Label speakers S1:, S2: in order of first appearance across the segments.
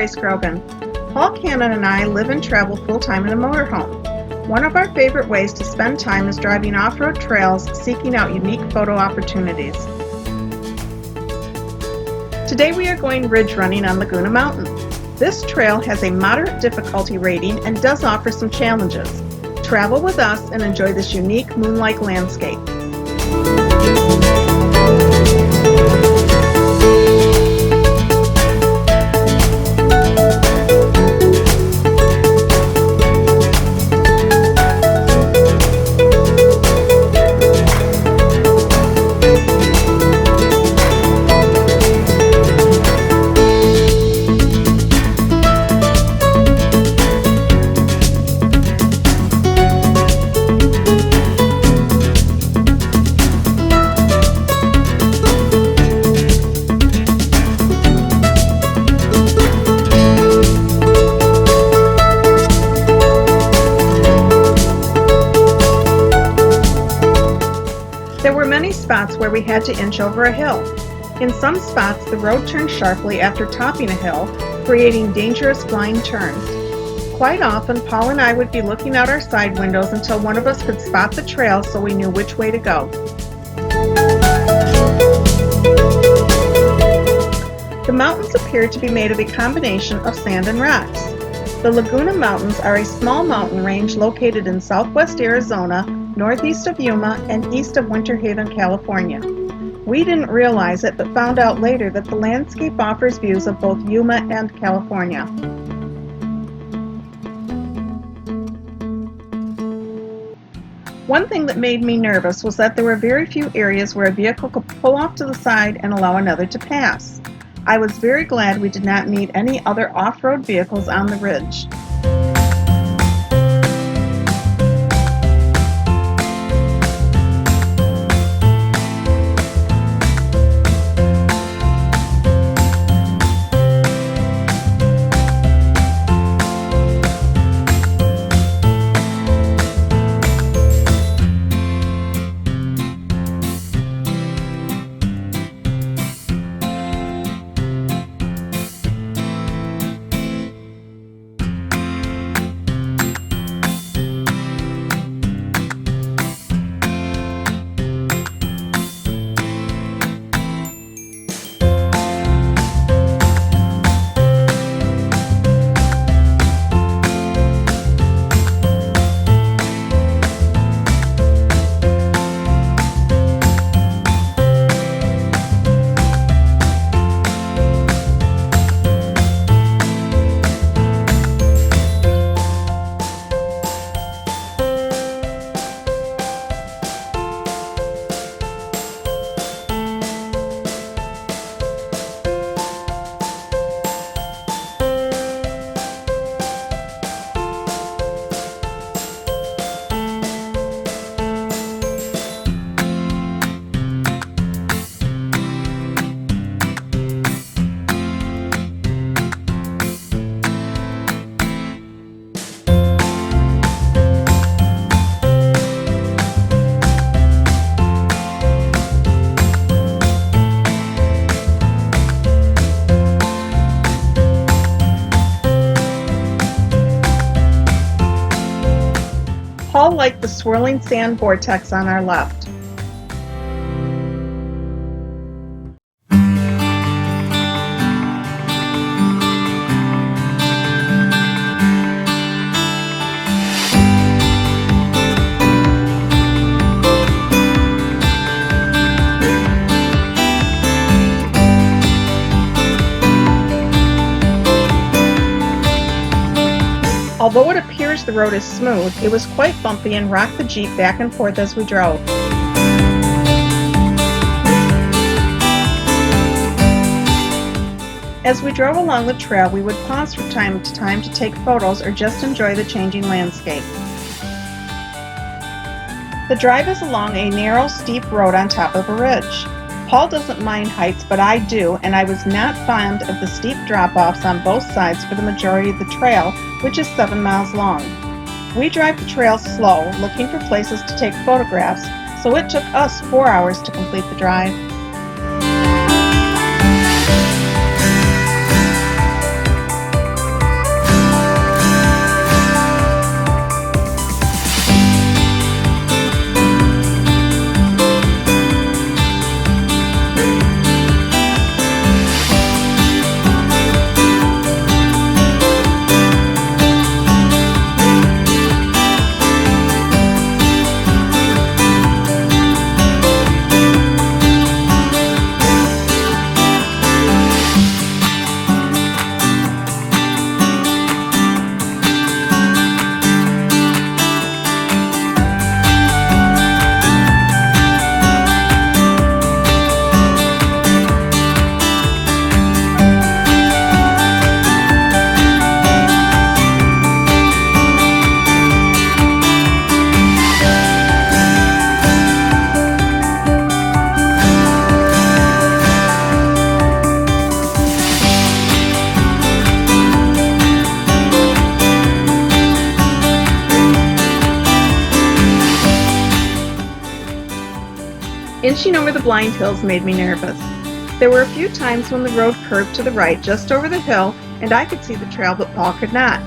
S1: Grace Grogan. Paul Cannon and I live and travel full-time in a motorhome. One of our favorite ways to spend time is driving off-road trails, seeking out unique photo opportunities. Today we are going ridge running on Laguna Mountain. This trail has a moderate difficulty rating and does offer some challenges. Travel with us and enjoy this unique moon-like landscape. There were many spots where we had to inch over a hill. In some spots, the road turned sharply after topping a hill, creating dangerous blind turns. Quite often, Paul and I would be looking out our side windows until one of us could spot the trail so we knew which way to go. The mountains appear to be made of a combination of sand and rocks. The Laguna Mountains are a small mountain range located in southwest Arizona, northeast of Yuma, and east of Winter Haven, California. We didn't realize it, but found out later that the landscape offers views of both Yuma and California. One thing that made me nervous was that there were very few areas where a vehicle could pull off to the side and allow another to pass. I was very glad we did not meet any other off-road vehicles on the ridge. Paul liked the swirling sand vortex on our left. Although it appears the road is smooth, it was quite bumpy and rocked the Jeep back and forth as we drove. As we drove along the trail, we would pause from time to time to take photos or just enjoy the changing landscape. The drive is along a narrow, steep road on top of a ridge. Paul doesn't mind heights, but I do, and I was not fond of the steep drop-offs on both sides for the majority of the trail, which is 7 miles long. We drive the trail slow, looking for places to take photographs, so it took us 4 hours to complete the drive. Inching over the blind hills made me nervous. There were a few times when the road curved to the right just over the hill and I could see the trail but Paul could not.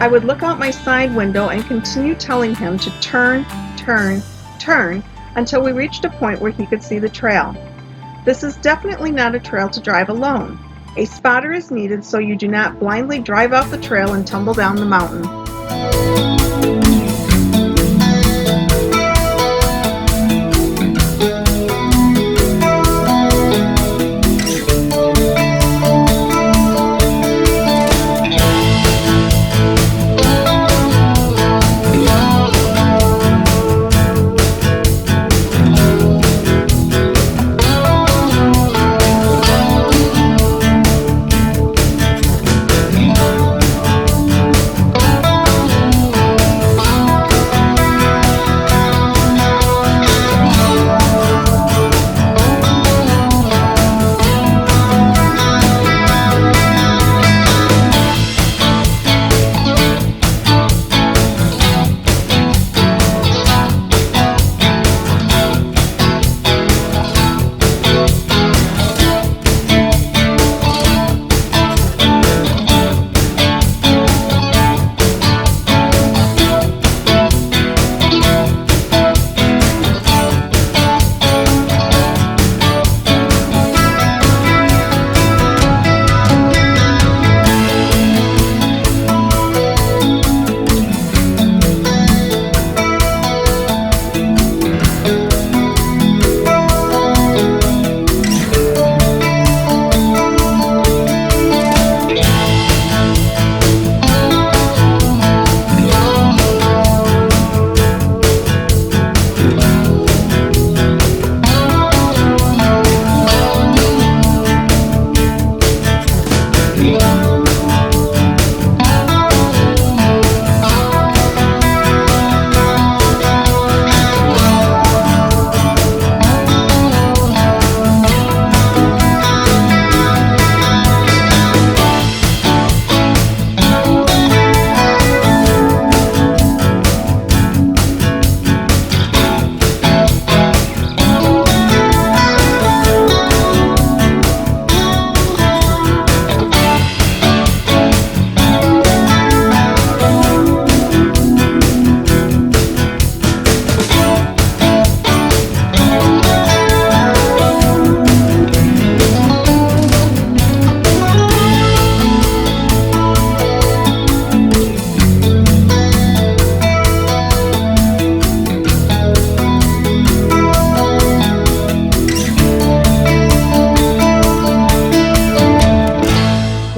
S1: I would look out my side window and continue telling him to turn, turn, turn until we reached a point where he could see the trail. This is definitely not a trail to drive alone. A spotter is needed so you do not blindly drive off the trail and tumble down the mountain.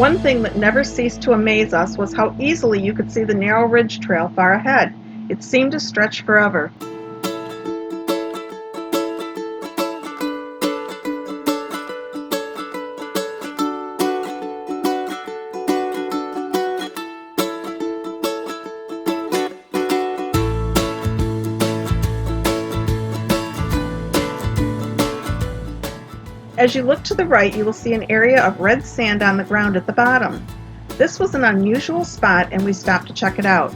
S1: One thing that never ceased to amaze us was how easily you could see the narrow ridge trail far ahead. It seemed to stretch forever. As you look to the right, you will see an area of red sand on the ground at the bottom. This was an unusual spot and we stopped to check it out.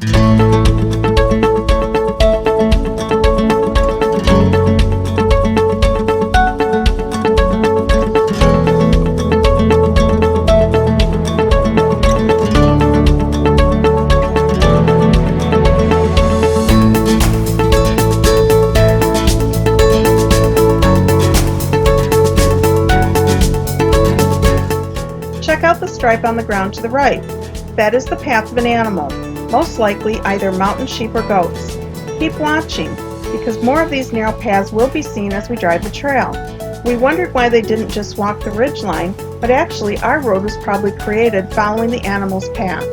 S1: Check out the stripe on the ground to the right. That is the path of an animal, most likely either mountain sheep or goats. Keep watching, because more of these narrow paths will be seen as we drive the trail. We wondered why they didn't just walk the ridge line, but actually our road was probably created following the animal's path.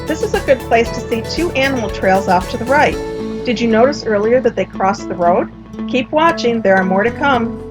S1: This is a good place to see two animal trails off to the right. Did you notice earlier that they crossed the road? Keep watching, there are more to come.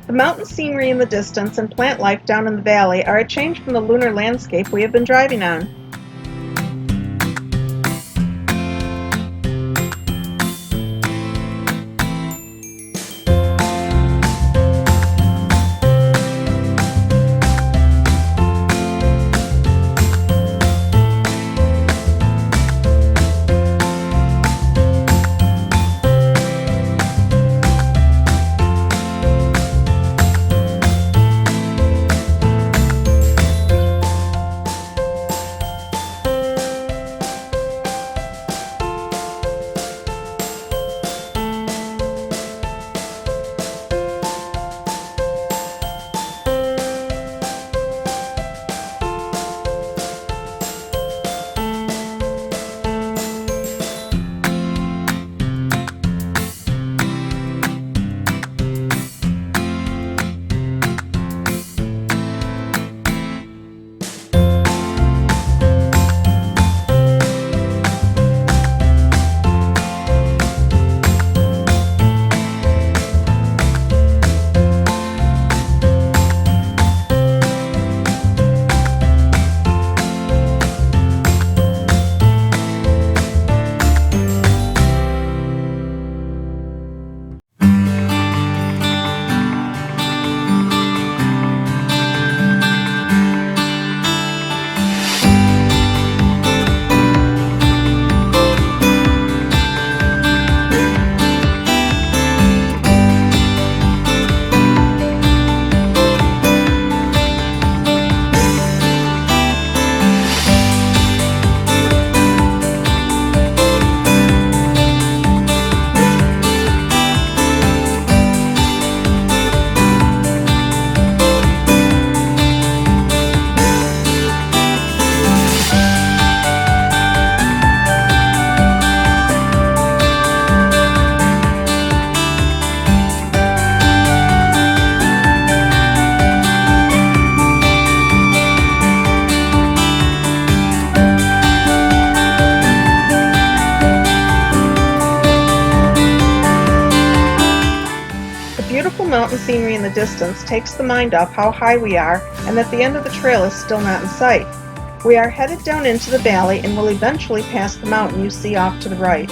S1: The mountain scenery in the distance and plant life down in the valley are a change from the lunar landscape we have been driving on. mountain scenery in the distance takes the mind off how high we are and that the end of the trail is still not in sight. We are headed down into the valley and will eventually pass the mountain you see off to the right.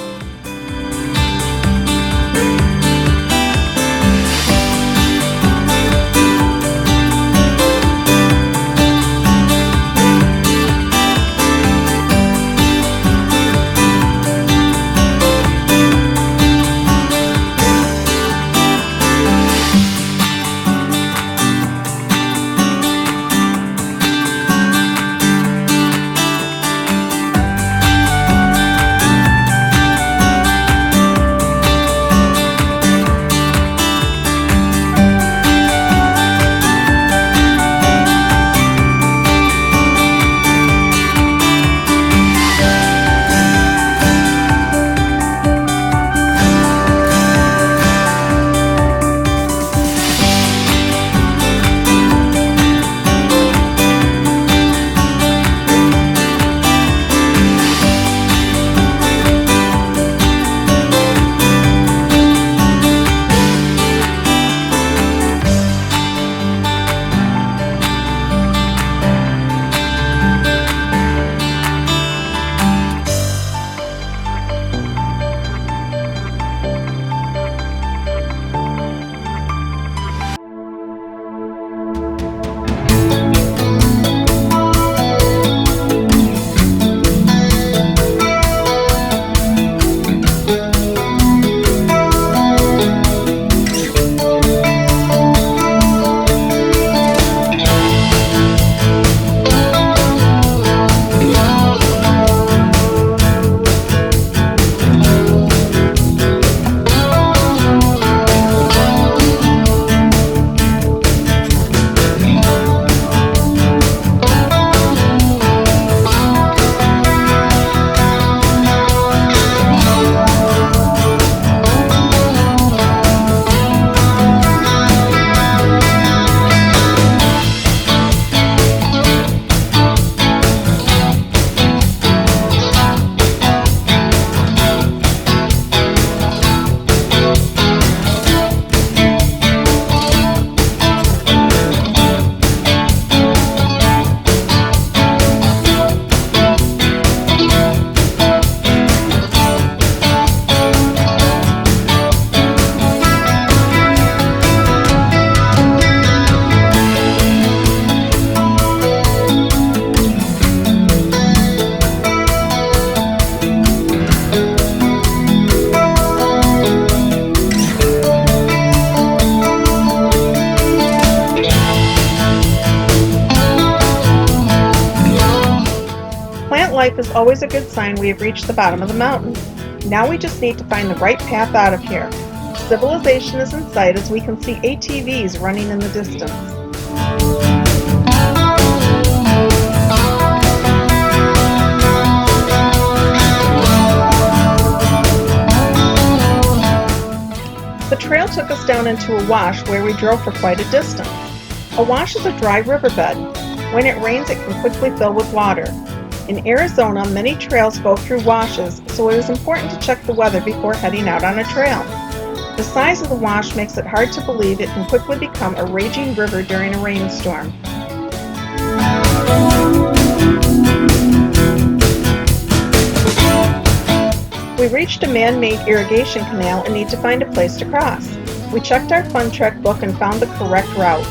S1: Plant life is always a good sign we have reached the bottom of the mountain. Now we just need to find the right path out of here. Civilization is in sight as we can see ATVs running in the distance. The trail took us down into a wash where we drove for quite a distance. A wash is a dry riverbed. When it rains, it can quickly fill with water. In Arizona, many trails go through washes, so it is important to check the weather before heading out on a trail. The size of the wash makes it hard to believe it can quickly become a raging river during a rainstorm. We reached a man-made irrigation canal and need to find a place to cross. We checked our Fun Trek book and found the correct route.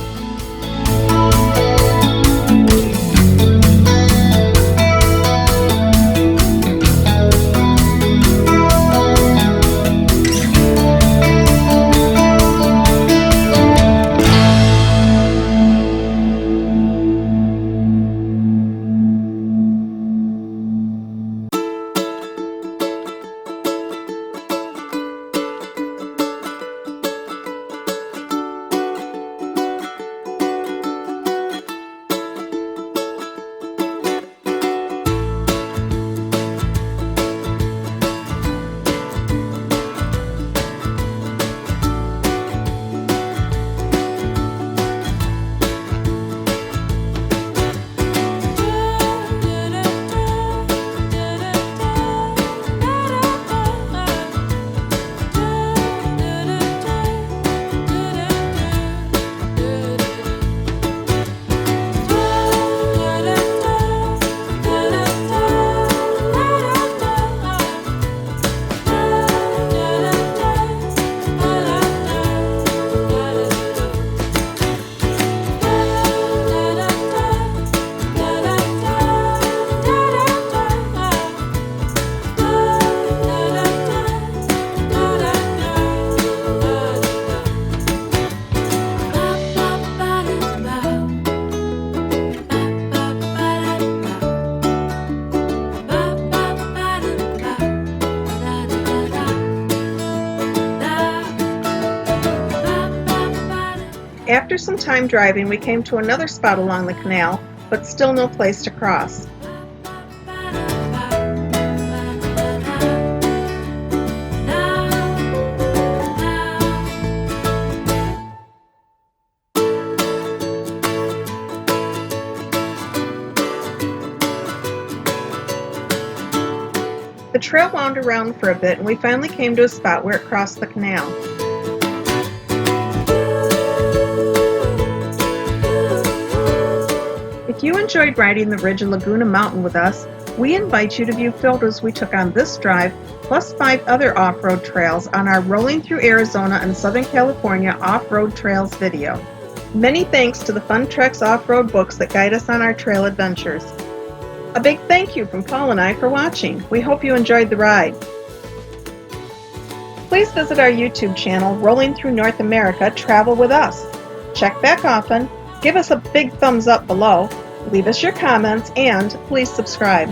S1: After some time driving, we came to another spot along the canal, but still no place to cross. The trail wound around for a bit, and we finally came to a spot where it crossed the canal. If you enjoyed riding the ridge of Laguna Mountain with us, we invite you to view photos we took on this drive, plus 5 other off-road trails on our Rolling Through Arizona and Southern California Off-Road Trails video. Many thanks to the Fun Treks off-road books that guide us on our trail adventures. A big thank you from Paul and I for watching. We hope you enjoyed the ride. Please visit our YouTube channel, Rolling Through North America Travel with Us. Check back often, give us a big thumbs up below, leave us your comments, and please subscribe.